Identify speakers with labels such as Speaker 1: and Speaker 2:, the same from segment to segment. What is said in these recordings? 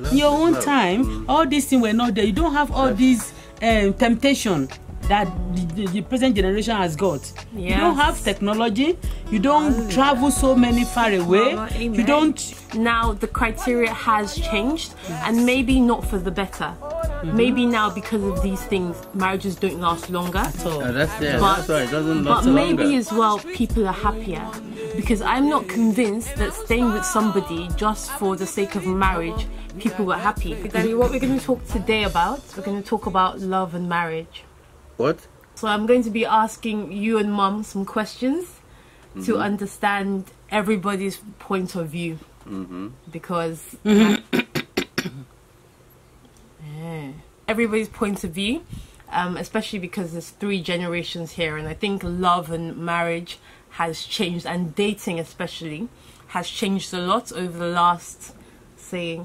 Speaker 1: In your own time, all these things were not there. You don't have all these temptation that the present generation has got. Yes. You don't have technology. You don't travel so many far away. Mama, you don't.
Speaker 2: Now the criteria has changed, and maybe not for the better. Maybe now because of these things, marriages don't last longer.
Speaker 3: That's why it doesn't last
Speaker 2: longer. But maybe as well,
Speaker 3: people
Speaker 2: people are happier. Because I'm not convinced that staying with somebody just for the sake of marriage, people were happy. Daddy, what we're going to talk today about, we're going to talk about love and marriage.
Speaker 3: What?
Speaker 2: So I'm going to be asking you and Mum some questions to understand everybody's point of view. Because everybody's point of view, especially because there's 3 generations here, and I think love and marriage has changed, and dating especially has changed a lot over the last, say,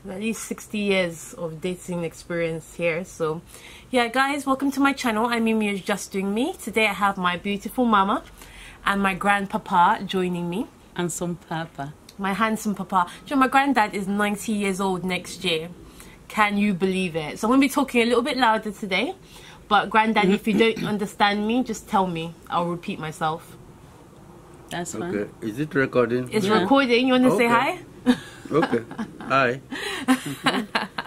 Speaker 2: at least 60 years of dating experience here. So yeah, guys, welcome to my channel. I'm Mimi is Just Doing Me. Today I have my beautiful mama and my grandpapa joining me.
Speaker 1: Handsome papa.
Speaker 2: My handsome papa. You know, my granddad is 90 years old next year. Can you believe it? So I'm going to be talking a little bit louder today, but granddad, if you don't understand me, just tell me. I'll repeat myself.
Speaker 1: That's fine.
Speaker 3: Okay. Is it recording?
Speaker 2: It's recording. You want to say hi?
Speaker 3: Okay. Hi.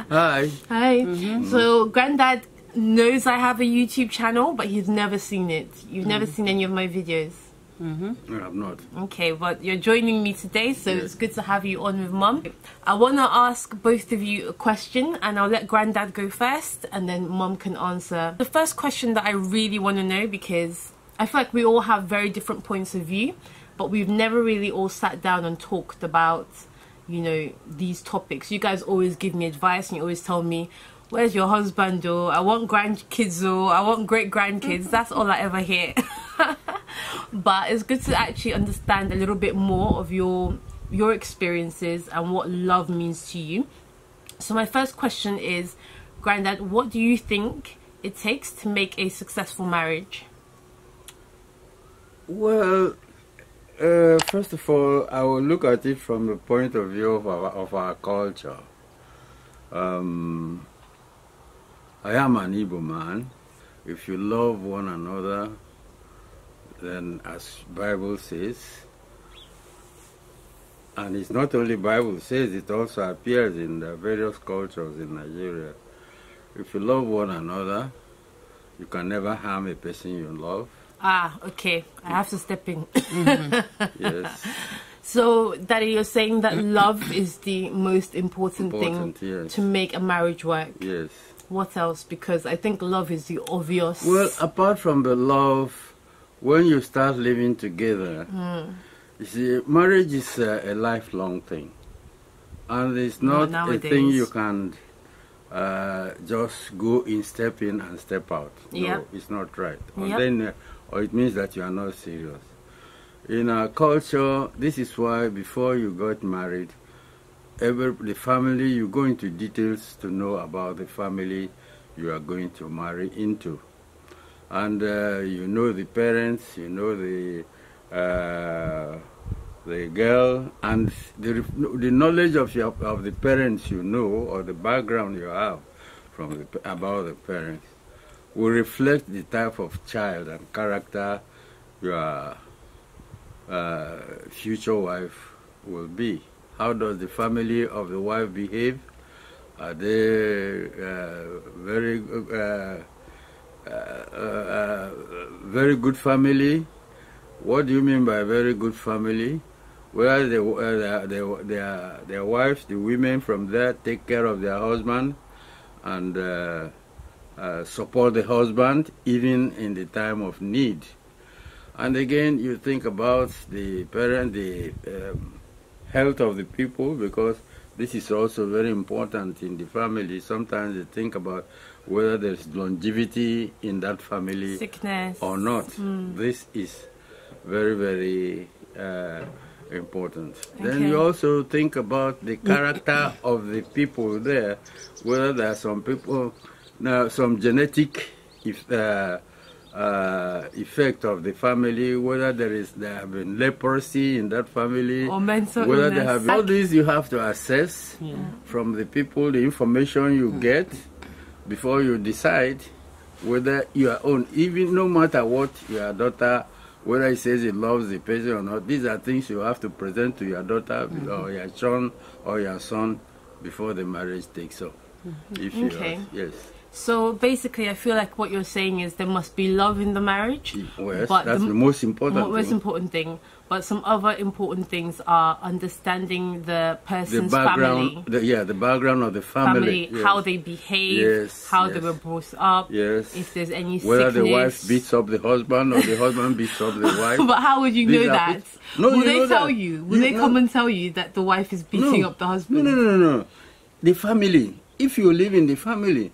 Speaker 3: Hi.
Speaker 2: Hi. So granddad knows I have a YouTube channel, but he's never seen it. You've never seen any of my videos.
Speaker 3: No, I'm not.
Speaker 2: Okay, but you're joining me today, so it's good to have you on with Mum. I want to ask both of you a question, and I'll let Granddad go first, and then Mum can answer. The first question that I really want to know, because I feel like we all have very different points of view, but we've never really all sat down and talked about, you know, these topics. You guys always give me advice, and you always tell me, where's your husband, or I want grandkids, or I want great-grandkids. That's all I ever hear. But it's good to actually understand a little bit more of your experiences and what love means to you. So my first question is, Granddad, what do you think it takes to make a successful marriage?
Speaker 3: Well, first of all, I will look at it from the point of view of our culture. I am an Igbo man. If you love one another, then as Bible says, and it's not only Bible says, it also appears in the various cultures in Nigeria. If you love one another, you can never harm a person you love.
Speaker 2: Ah, okay. I have to step in.
Speaker 3: Yes.
Speaker 2: So, Daddy, you're saying that love is the most important thing
Speaker 3: yes.
Speaker 2: to make a marriage work?
Speaker 3: Yes.
Speaker 2: What else? Because I think love is the obvious.
Speaker 3: Well, apart from the love, when you start living together, you see, marriage is a lifelong thing. And it's not a thing you can just go in, step in and step out. No, it's not right. Or it means that you are not serious. In our culture, this is why before you got married, the family, you go into details to know about the family you are going to marry into. And you know the parents, you know the girl, and the knowledge of the parents you know, or the background you have from about the parents, will reflect the type of child and character your future wife will be. How does the family of the wife behave? Are they very good family? What do you mean by very good family? Where their wives, the women from there, take care of their husband and support the husband even in the time of need. And again, you think about the health of the people, because this is also very important in the family. Sometimes they think about whether there's longevity in that family,
Speaker 2: sickness
Speaker 3: or not. This is very, very important. Then you also think about the character of the people there, whether there are some people, now some genetic effect of the family, whether there have been leprosy in that family,
Speaker 2: or mental
Speaker 3: whether
Speaker 2: illness.
Speaker 3: they have all these you have to assess from the people, the information you get before you decide whether your own, even no matter what your daughter, whether it says it loves the person or not, these are things you have to present to your daughter or your son or your son before the marriage takes off. If yes.
Speaker 2: So basically, I feel like what you're saying is there must be love in the marriage.
Speaker 3: Well, but that's the most important thing.
Speaker 2: Most important thing. But some other important things are understanding the person's
Speaker 3: background,
Speaker 2: family.
Speaker 3: The background of the family. Yes.
Speaker 2: How they behave, how they were brought up, if there's any
Speaker 3: whether
Speaker 2: sickness.
Speaker 3: the wife beats up the husband or the husband beats up the wife.
Speaker 2: But how would you know that? Will they tell you? Will they come and tell you that the wife is beating up the husband?
Speaker 3: No. The family. If you live in the family,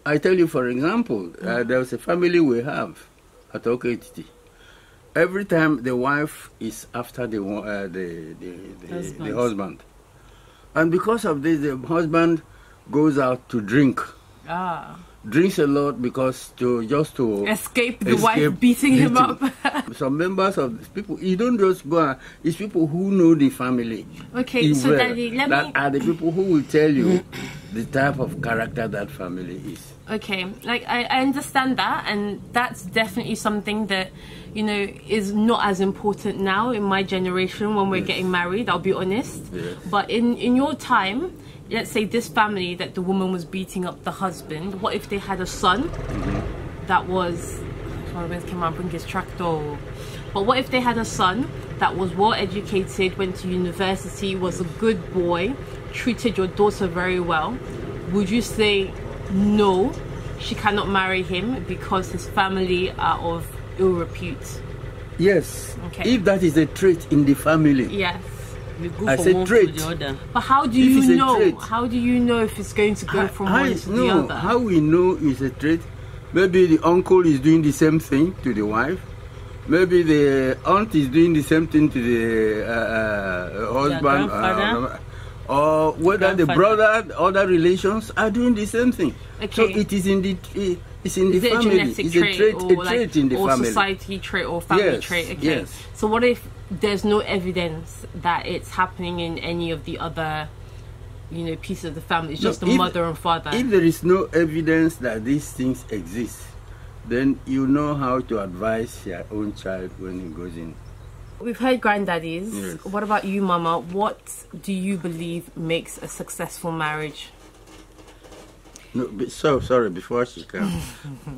Speaker 3: I tell you, for example, there was a family we have at OKT. Every time the wife is after the husband. And because of this, the husband goes out to drink. Drinks a lot because to
Speaker 2: escape the wife beating him up.
Speaker 3: Some members of these people, you don't just go. It's people who know the family.
Speaker 2: Okay, so Daddy,
Speaker 3: are the people who will tell you the type of character that family is.
Speaker 2: Okay, like I understand that, and that's definitely something that, you know, is not as important now in my generation when we're getting married, I'll be honest. But in your time, let's say this family that the woman was beating up the husband, what if they had a son that was, bring his tractor. But what if they had a son that was well educated, went to university, was a good boy, treated your daughter very well? Would you say no, she cannot marry him because his family are of ill repute?
Speaker 3: Yes.
Speaker 2: Okay.
Speaker 3: If that is a trait in the family.
Speaker 2: Yes.
Speaker 3: I said trait.
Speaker 2: But how do you know? How do you know if it's going to go from one to the other?
Speaker 3: How we know is a trait. Maybe the uncle is doing the same thing to the wife. Maybe the aunt is doing the same thing to the husband. Or whether the brother, other relations are doing the same thing. Okay. So it is in the family. It's a trait in the family.
Speaker 2: Or society trait or family trait. Okay.
Speaker 3: Yes.
Speaker 2: So what if there's no evidence that it's happening in any of the other, you know, pieces of the family? It's just the mother and father.
Speaker 3: If there is no evidence that these things exist, then you know how to advise your own child when he goes in.
Speaker 2: We've heard granddaddies.
Speaker 3: Yes.
Speaker 2: What about you, Mama? What do you believe makes a successful marriage?
Speaker 3: No, so sorry, before she comes.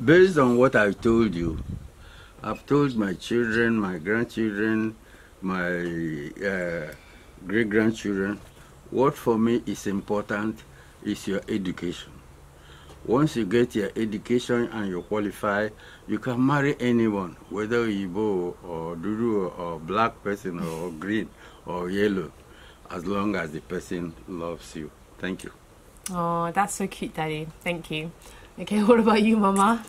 Speaker 3: Based on what I told you, I've told my children, my grandchildren, my great-grandchildren, what for me is important is your education. Once you get your education and you qualify, you can marry anyone, whether Igbo or Dudu or black person or green or yellow, as long as the person loves you. Thank you.
Speaker 2: Oh, that's so cute, Daddy. Thank you. Okay, what about you, Mama?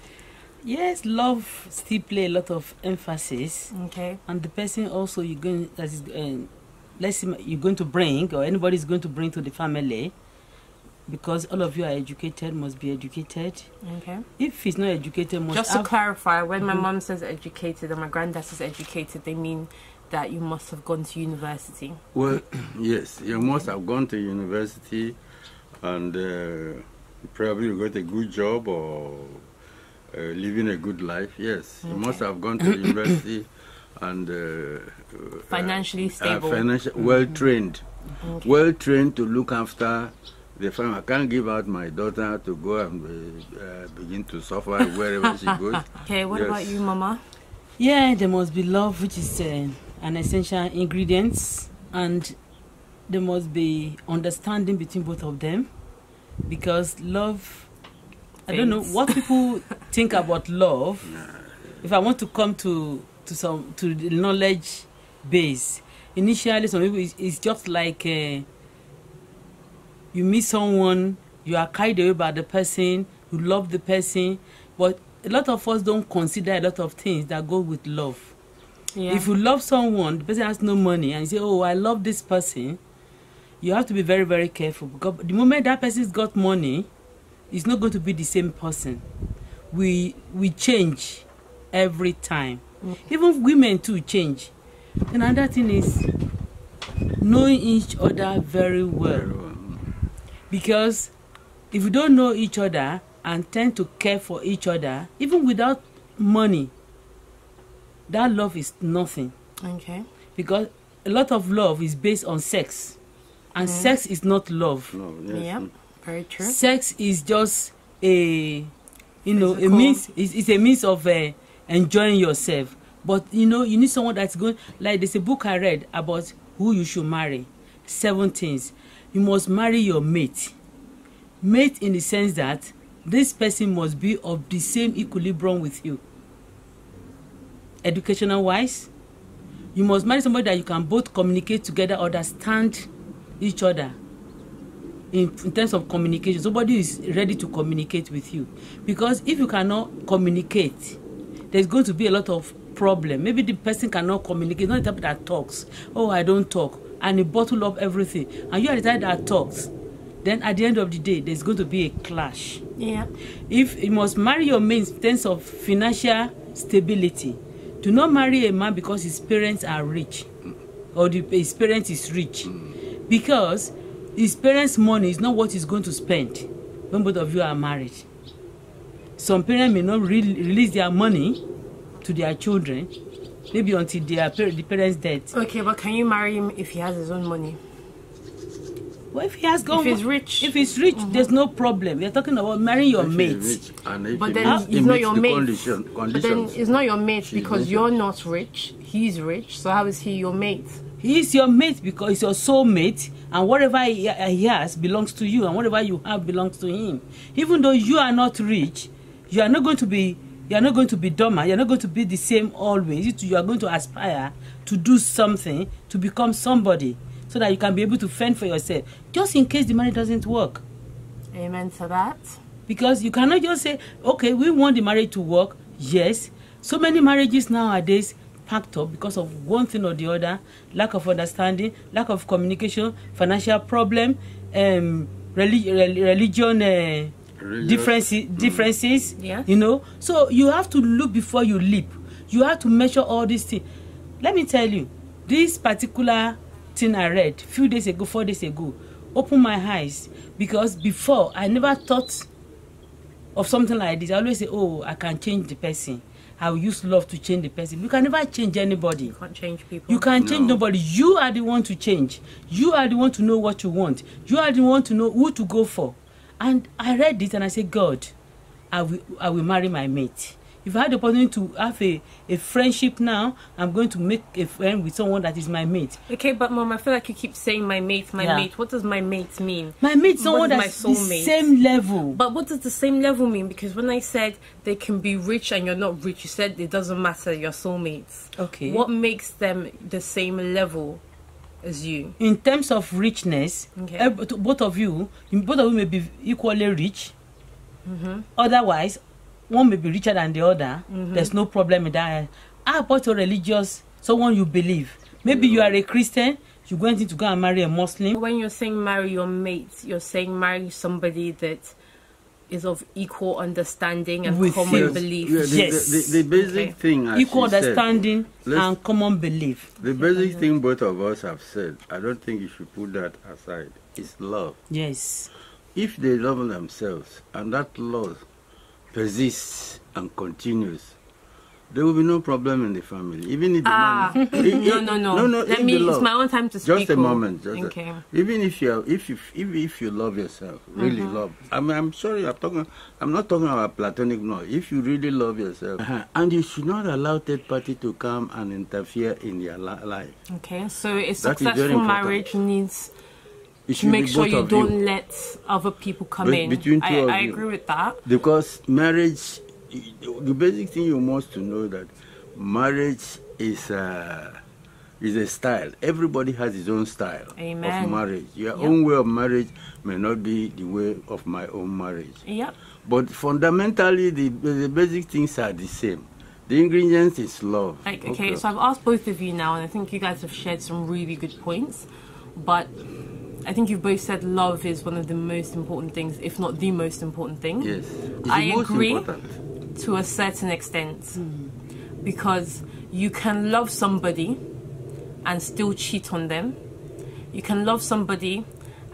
Speaker 1: Yes, love still play a lot of emphasis.
Speaker 2: Okay.
Speaker 1: And the person also you're going, let's say you're going to bring, or anybody's going to bring to the family, because all of you are educated, must be educated.
Speaker 2: Okay.
Speaker 1: If he's not educated, must
Speaker 2: just to clarify, when my mom says educated and my granddad says educated, they mean that you must have gone to university.
Speaker 3: Well, yes, you must have gone to university, and probably you got a good job or living a good life. Yes, you must have gone to university and
Speaker 2: financially stable,
Speaker 3: well trained, well trained to look after the family. I can't give out my daughter to go and begin to suffer wherever she goes.
Speaker 2: Okay, what about you, Mama?
Speaker 1: Yeah, there must be love, which is an essential ingredient, and there must be understanding between both of them, because love, I don't know what people think about love. If I want to come to the knowledge base, initially some people it's just like you meet someone, you are carried away by the person, you love the person, but a lot of us don't consider a lot of things that go with love. Yeah. If you love someone, the person has no money, and you say, oh, I love this person, you have to be very, very careful, because the moment that person's got money, it's not going to be the same person. We change. every time. Even women too change. And another thing is knowing each other very well. Because if you don't know each other and tend to care for each other, even without money, that love is nothing.
Speaker 2: Okay.
Speaker 1: Because a lot of love is based on sex. And sex is not love.
Speaker 3: No, yes.
Speaker 2: Yeah, very true.
Speaker 1: Sex is just a means. It's a means of enjoying yourself. But you need someone that's going. Like there's a book I read about who you should marry. 7 things. You must marry your mate. Mate in the sense that this person must be of the same equilibrium with you. Educational wise, you must marry somebody that you can both communicate together, understand each other in terms of communication. Somebody is ready to communicate with you, because if you cannot communicate, there's going to be a lot of problem. Maybe the person cannot communicate, not the type that talks. Oh, I don't talk, and he bottle up everything, and you are the type that talks. Then at the end of the day, there's going to be a clash.
Speaker 2: Yeah.
Speaker 1: If you must marry your mate in terms of financial stability, do not marry a man because his parents are rich, or his parents is rich, because his parents' money is not what he's going to spend when both of you are married. Some parents may not release their money to their children, maybe until the parents' death.
Speaker 2: Okay, but can you marry him if he has his own money?
Speaker 1: Well, if he has gone,
Speaker 2: if he's rich,
Speaker 1: there's no problem. We're talking about marrying your mate.
Speaker 2: But then he's not your mate. But then it's not your mate because you're not rich. He's rich, so how is he your mate?
Speaker 1: He is your mate because he's your soul mate, and whatever he has belongs to you, and whatever you have belongs to him. Even though you are not rich, you are not going to be dumber. You're not going to be the same always. You are going to aspire to do something, to become somebody, so that you can be able to fend for yourself, just in case the marriage doesn't work.
Speaker 2: Amen to that. Because
Speaker 1: you cannot just say, okay, we want the marriage to work. Yes. So many marriages nowadays packed up because of one thing or the other: lack of understanding, lack of communication, financial problem, religion differences.
Speaker 2: Yeah.
Speaker 1: So you have to look before you leap. You have to measure all these things. Let me tell you, this particular thing I read 4 days ago, opened my eyes, because before I never thought of something like this. I always say, oh, I can change the person. I will use love to change the person. You can never change anybody.
Speaker 2: You can't change people.
Speaker 1: You can't change nobody. You are the one to change. You are the one to know what you want. You are the one to know who to go for. And I read this and I said, God, I will marry my mate. If I had the opportunity to have a friendship now, I'm going to make a friend with someone that is my mate.
Speaker 2: Okay, but Mom, I feel like you keep saying my mate, my mate. What does my mate mean?
Speaker 1: My mate is someone that's the same level.
Speaker 2: But what does the same level mean? Because when I said they can be rich and you're not rich, you said it doesn't matter, you're soulmates.
Speaker 1: Okay.
Speaker 2: What makes them the same level as you?
Speaker 1: In terms of richness,
Speaker 2: okay,
Speaker 1: both of you may be equally rich. Otherwise, one may be richer than the other. There's no problem with that. How about a religious, someone you believe? Maybe you are a Christian, you're going to go and marry a Muslim.
Speaker 2: When you're saying marry your mate, you're saying marry somebody that is of equal understanding and common belief.
Speaker 3: Yes. The basic thing, as
Speaker 1: equal understanding and common belief.
Speaker 3: The basic thing both of us have said, I don't think you should put that aside, is love.
Speaker 1: Yes.
Speaker 3: If they love themselves and that love persists and continues, there will be no problem in the family. Even if the man,
Speaker 2: no. Let me. It's my own time to speak.
Speaker 3: Just a moment. Even if you love yourself, really love. I'm sorry. I'm not talking about platonic love. If you really love yourself, and you should not allow third party to come and interfere in your life.
Speaker 2: Okay. So a successful marriage needs to make sure you don't let other people come in.
Speaker 3: Between two of you.
Speaker 2: I agree with that.
Speaker 3: Because marriage, the basic thing you must to know that marriage is a style. Everybody has his own style of marriage. Your own way of marriage may not be the way of my own marriage.
Speaker 2: Yep.
Speaker 3: But fundamentally, the basic things are the same. The ingredients is love.
Speaker 2: Okay, so I've asked both of you now, and I think you guys have shared some really good points. But I think you've both said love is one of the most important things, if not the most important thing.
Speaker 3: Yes.
Speaker 2: I agree. to a certain extent, because you can love somebody and still cheat on them. You can love somebody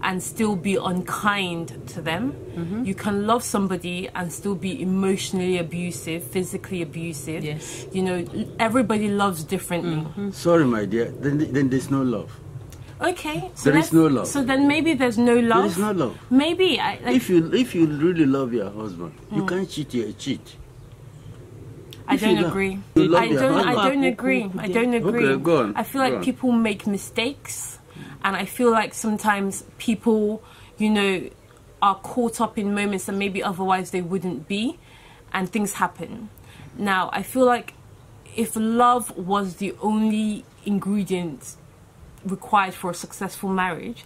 Speaker 2: and still be unkind to them. You can love somebody and still be emotionally abusive, physically abusive.
Speaker 1: Yes.
Speaker 2: You know, everybody loves differently.
Speaker 3: Sorry, my dear. Then there's no love.
Speaker 2: Okay. So
Speaker 3: There is no love.
Speaker 2: So then maybe there's no love.
Speaker 3: There is no love.
Speaker 2: Maybe.
Speaker 3: If you really love your husband, you can't cheat. You cheat.
Speaker 2: I don't agree. I don't agree. I don't agree.
Speaker 3: Okay, go on.
Speaker 2: I feel like people make mistakes, and I feel like sometimes people, you know, are caught up in moments that maybe otherwise they wouldn't be, and things happen. Now, I feel like if love was the only ingredient required for a successful marriage,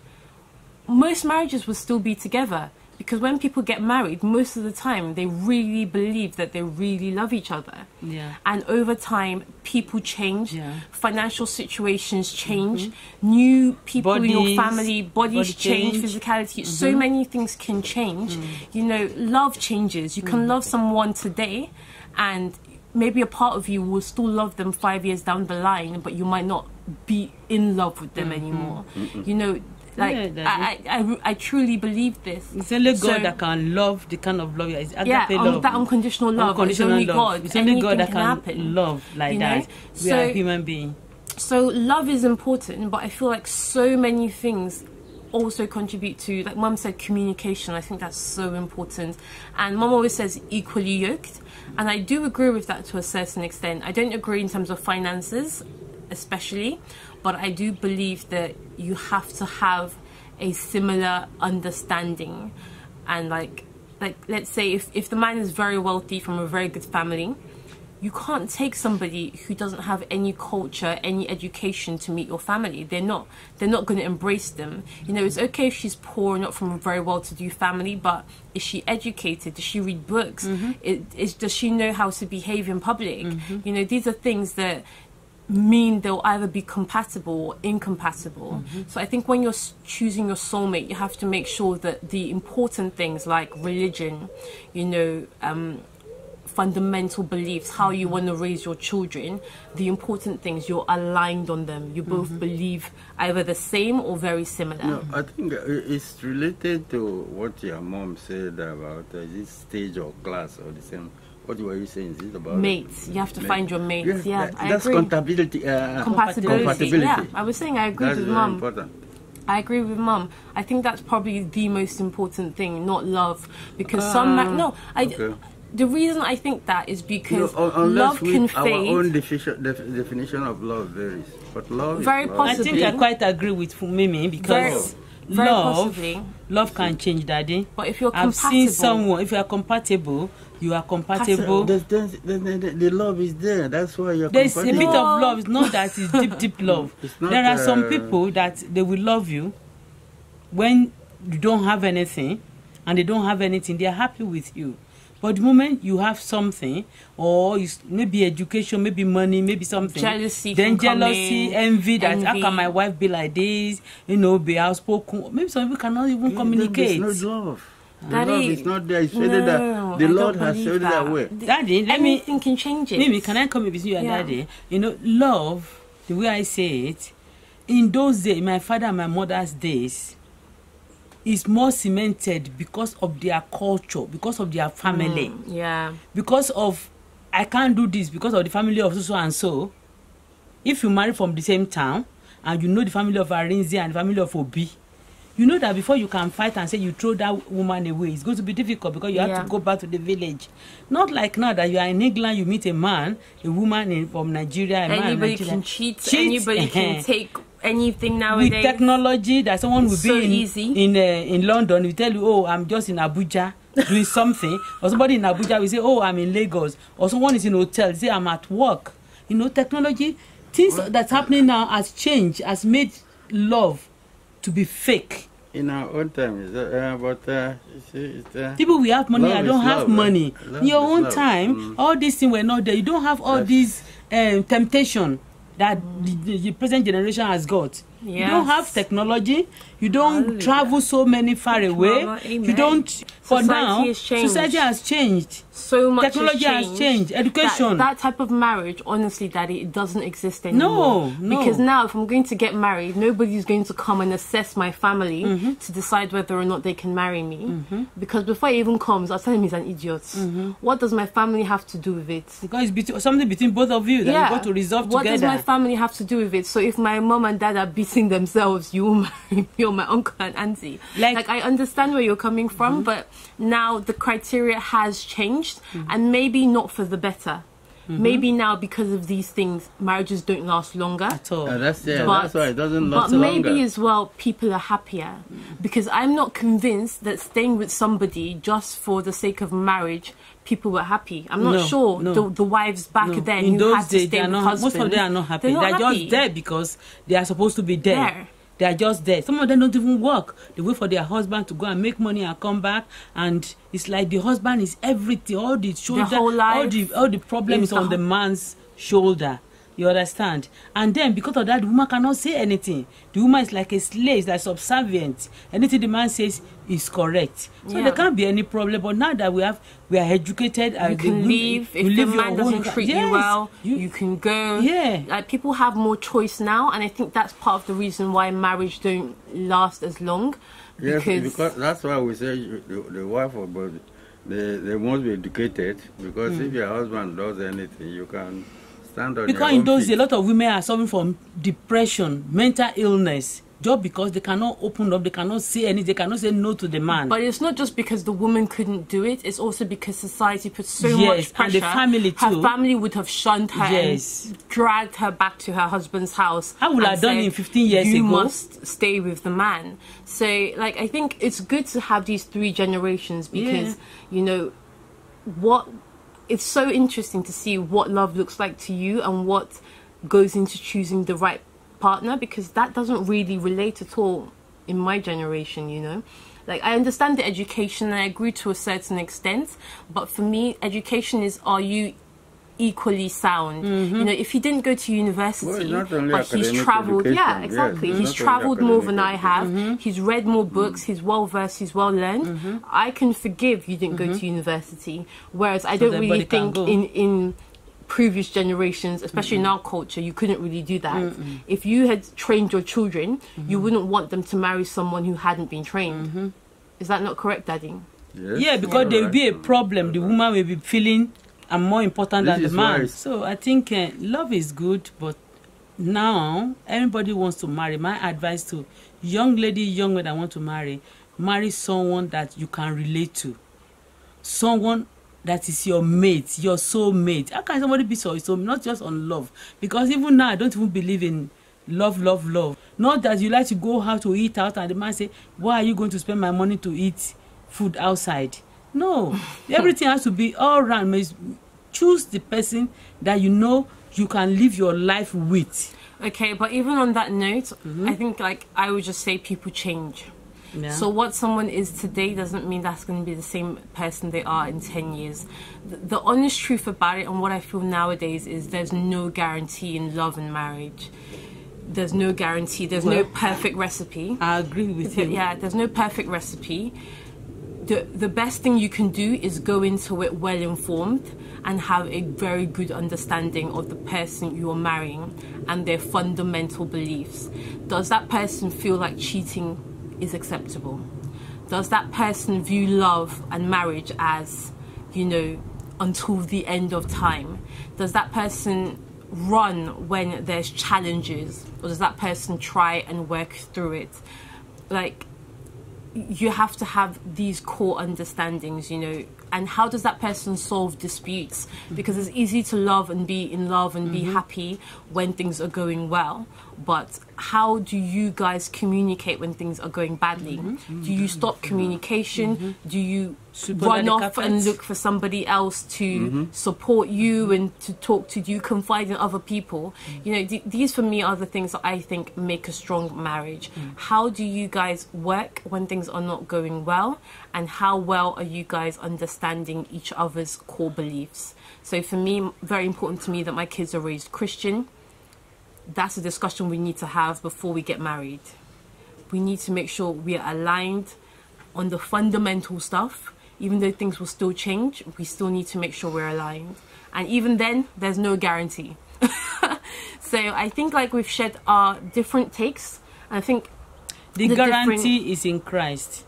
Speaker 2: most marriages would still be together. Because when people get married, most of the time, they really believe that they really love each other.
Speaker 1: Yeah.
Speaker 2: And over time, people change,
Speaker 1: Yeah.
Speaker 2: financial situations change, new people in your family, bodies change, physicality, so many things can change. You know, love changes. You can love someone today, and maybe a part of you will still love them 5 years down the line, but you might not be in love with them anymore. You know, like, I truly believe this.
Speaker 1: It's only God that can love the kind of love. It's agape love.
Speaker 2: That unconditional love.
Speaker 1: Unconditional
Speaker 2: it's only
Speaker 1: love.
Speaker 2: God.
Speaker 1: It's only God that can
Speaker 2: happen.
Speaker 1: love like
Speaker 2: You
Speaker 1: that.
Speaker 2: know?
Speaker 1: We are human beings.
Speaker 2: So love is important, but I feel like so many things also contribute to, like Mum said, communication. I think that's so important. And Mum always says equally yoked. And I do agree with that to a certain extent. I don't agree in terms of finances, especially, but I do believe that you have to have a similar understanding. And like let's say if the man is very wealthy from a very good family, you can't take somebody who doesn't have any culture, any education to meet your family. They're not going to embrace them. You know, it's okay if she's poor, not from a very well-to-do family, but is she educated? Does she read books? Does she know how to behave in public? You know, these are things that mean they'll either be compatible or incompatible. So I think when you're choosing your soulmate, you have to make sure that the important things like religion, you know, fundamental beliefs, how you want to raise your children, the important things, you're aligned on them. You both believe either the same or very similar.
Speaker 3: No, I think it's related to what your mom said about this stage or class or the same. What were you saying? Is it about
Speaker 2: mates? You have to find your mates. Yeah,
Speaker 3: that's
Speaker 2: I agree.
Speaker 3: compatibility.
Speaker 2: Compatibility. Yeah, I was saying I agree
Speaker 3: that's
Speaker 2: with
Speaker 3: very
Speaker 2: Mum.
Speaker 3: important.
Speaker 2: I agree with Mum. I think that's probably the most important thing, not love, because the reason I think that is because love can fade.
Speaker 3: Our own definition of love varies, but love
Speaker 2: very
Speaker 3: is love.
Speaker 2: possibly.
Speaker 1: I think I quite agree with Mimi because love can change, Daddy.
Speaker 2: But if you're
Speaker 1: I've
Speaker 2: compatible,
Speaker 1: seen someone. If you are compatible, you are compatible.
Speaker 3: The love is there. That's why you're
Speaker 1: There's
Speaker 3: compatible.
Speaker 1: a bit of love. It's not that it's deep love. There are some people that they will love you when you don't have anything, and they don't have anything. They are happy with you. But the moment you have something, or maybe education, maybe money, maybe something,
Speaker 2: jealousy,
Speaker 1: envy, that how can my wife be like this, you know, be outspoken. Maybe some people cannot even communicate.
Speaker 3: There's no love.
Speaker 2: Daddy,
Speaker 3: love is not there. It's that the Lord has showed it away.
Speaker 1: Daddy, let me
Speaker 2: thinking changes.
Speaker 1: Maybe can I come in between you and Daddy? You know, love, the way I say it, in those days, my father and my mother's days, is more cemented because of their culture, because of their family. Because of, I can't do this because of the family of so and so. If you marry from the same town, and you know the family of Arinze and the family of Obi, you know that before you can fight and say you throw that woman away, it's going to be difficult because you have to go back to the village. Not like now that you are in England, you meet a man, a woman from Nigeria,
Speaker 2: anybody can cheat, anybody can take anything nowadays.
Speaker 1: With technology, that someone will
Speaker 2: so
Speaker 1: be in London, will tell you, oh, I'm just in Abuja doing something, or somebody in Abuja will say, oh, I'm in Lagos, or someone is in a hotel, say, I'm at work. You know, technology, things that's happening now has changed, has made love to be fake.
Speaker 3: In our own time,
Speaker 1: people will have money, I don't have money. In your own time, all these things were not there. You don't have all these temptation that the present generation has got. You don't have technology. You don't travel so many far away. You don't. For now, society has changed.
Speaker 2: So much
Speaker 1: technology has changed. Education.
Speaker 2: That type of marriage, honestly, Daddy, it doesn't exist anymore.
Speaker 1: No.
Speaker 2: Because now, if I'm going to get married, nobody's going to come and assess my family to decide whether or not they can marry me. Because before it even comes, I'll tell him he's an idiot. What does my family have to do with it?
Speaker 1: Because it's something between both of you that you got to resolve together.
Speaker 2: What does my family have to do with it? So if my mom and dad are beating themselves, you will marry me or my uncle and auntie. Like I understand where you're coming from, but now the criteria has changed, and maybe not for the better. Maybe now, because of these things, marriages don't last longer
Speaker 1: at all.
Speaker 3: That's why it doesn't last
Speaker 2: longer. But
Speaker 3: longer.
Speaker 2: maybe as well, people are happier, because I'm not convinced that staying with somebody just for the sake of marriage, people were happy. I'm not sure the wives back then
Speaker 1: in
Speaker 2: who
Speaker 1: those
Speaker 2: had to
Speaker 1: days,
Speaker 2: stay with husbands,
Speaker 1: most of them are not happy. They're just there because they are supposed to be there. They are just there. Some of them don't even work. They wait for their husband to go and make money and come back, and it's like the husband is everything. All the shoulder, all the problems on the man's shoulder. You understand? And then because of that, the woman cannot say anything. The woman is like a slave, like subservient. Anything the man says is correct. So there can't be any problem. But now that we are educated,
Speaker 2: you can leave. If the man doesn't treat you well, you can go. Like, people have more choice now, and I think that's part of the reason why marriage don't last as long.
Speaker 3: Because that's why we say the wife or both, they must be educated. Because if your husband does anything, you can.
Speaker 1: Because in those days, a lot of women are suffering from depression, mental illness, just because they cannot open up, they cannot say anything, they cannot say no to the man.
Speaker 2: But it's not just because the woman couldn't do it, it's also because society put so much pressure.
Speaker 1: And the family too.
Speaker 2: Her family would have shunned her and dragged her back to her husband's house.
Speaker 1: I would have done in 15 years ago.
Speaker 2: You must stay with the man. So, like, I think it's good to have these 3 generations because, you know, it's so interesting to see what love looks like to you and what goes into choosing the right partner, because that doesn't really relate at all in my generation, you know. Like, I understand the education and I agree to a certain extent, but for me, education is, are you equally sound? You know, if he didn't go to university, but he's traveled, he's traveled more than I have, he's read more books, he's well versed, he's well learned, I can forgive you didn't go to university. Whereas I don't really think in previous generations, especially in our culture, you couldn't really do that. If you had trained your children, you wouldn't want them to marry someone who hadn't been trained. Is that not correct, Daddy?
Speaker 1: Yes, because there will be a problem. The woman will be feeling I'm more important than the man. So I think love is good, but now everybody wants to marry. My advice to young lady, young man that want to marry someone that you can relate to. Someone that is your mate, your soulmate. How can somebody be so not just on love? Because even now I don't even believe in love. Not that you like to go out to eat out and the man say, why are you going to spend my money to eat food outside? No, everything has to be all round. Choose the person that you know you can live your life with.
Speaker 2: Okay, but even on that note, I think, like, I would just say people change. So what someone is today doesn't mean that's going to be the same person they are in 10 years. The honest truth about it, and what I feel nowadays, is there's no guarantee in love and marriage. There's no guarantee. There's no perfect recipe.
Speaker 1: I agree with you.
Speaker 2: Yeah, there's no perfect recipe. The best thing you can do is go into it well informed and have a very good understanding of the person you are marrying and their fundamental beliefs. Does that person feel like cheating is acceptable? Does that person view love and marriage as, you know, until the end of time? Does that person run when there's challenges, or does that person try and work through it? Like, you have to have these core understandings, you know. And how does that person solve disputes? Because it's easy to love and be in love and be happy when things are going well, but how do you guys communicate when things are going badly? Do you stop communication? Do you run off and look for somebody else to support you and to talk to? Do you confide in other people? You know, these for me are the things that I think make a strong marriage. How do you guys work when things are not going well? And how well are you guys understanding each other's core beliefs? So for me, very important to me that my kids are raised Christian. that's a discussion we need to have before we get married. We need to make sure we are aligned on the fundamental stuff. Even though things will still change, we still need to make sure we're aligned. And even then, there's no guarantee. So I think like we've shared our different takes. I think
Speaker 1: the guarantee is in Christ.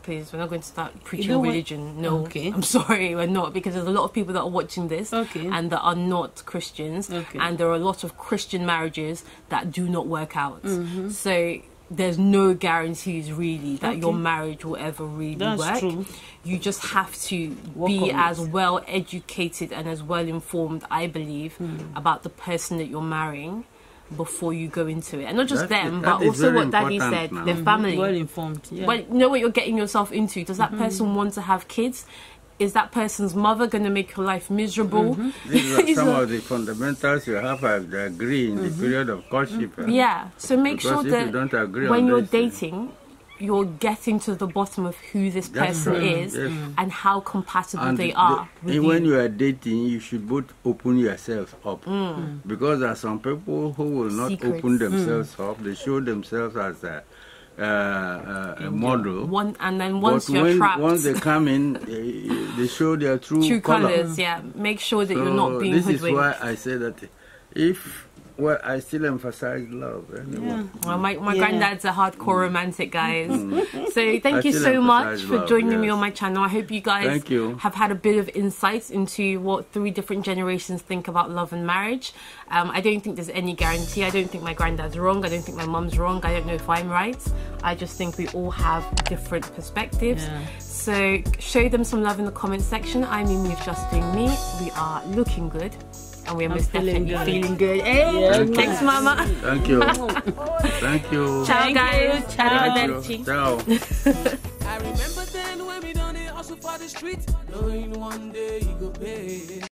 Speaker 2: Please, we're not going to start preaching religion. No, okay. I'm sorry, we're not, because there's a lot of people that are watching this and that are not Christians, and there are a lot of Christian marriages that do not work out. So there's no guarantees really that your marriage will ever really work. True. You just have to be as well educated and as well informed, I believe, about the person that you're marrying before you go into it. And not just them, but also what Daddy said, their family.
Speaker 1: Well informed,
Speaker 2: Well, you know what you're getting yourself into. Does that person want to have kids? Is that person's mother going to make your life miserable?
Speaker 3: These are some of the fundamentals you have to agree in the period of courtship.
Speaker 2: Yeah, so make sure that when you're dating, you're getting to the bottom of who this person is and how compatible they are with you.
Speaker 3: When you are dating, you should both open yourselves up. Because there are some people who will not open themselves up. They show themselves as a model.
Speaker 2: And then once you're trapped,
Speaker 3: once they come in, they show their true
Speaker 2: colours. Yeah, make sure that you're not being hoodwinked.
Speaker 3: This is why I say that well, I still emphasize love. Anyway.
Speaker 2: Well, my granddad's a hardcore romantic, guys. So thank you so much for joining me on my channel. I hope you guys have had a bit of insight into what 3 different generations think about love and marriage. I don't think there's any guarantee. I don't think my granddad's wrong. I don't think my mum's wrong. I don't know if I'm right. I just think we all have different perspectives. So show them some love in the comment section. I mean, we're just doing me. We are looking good. And we're most definitely feeling good. Hey, thanks, Mama.
Speaker 3: Thank you. Thank you.
Speaker 2: Ciao, guys.
Speaker 3: Ciao.
Speaker 4: I remember then when we done it also for the street, knowing one day you go pay.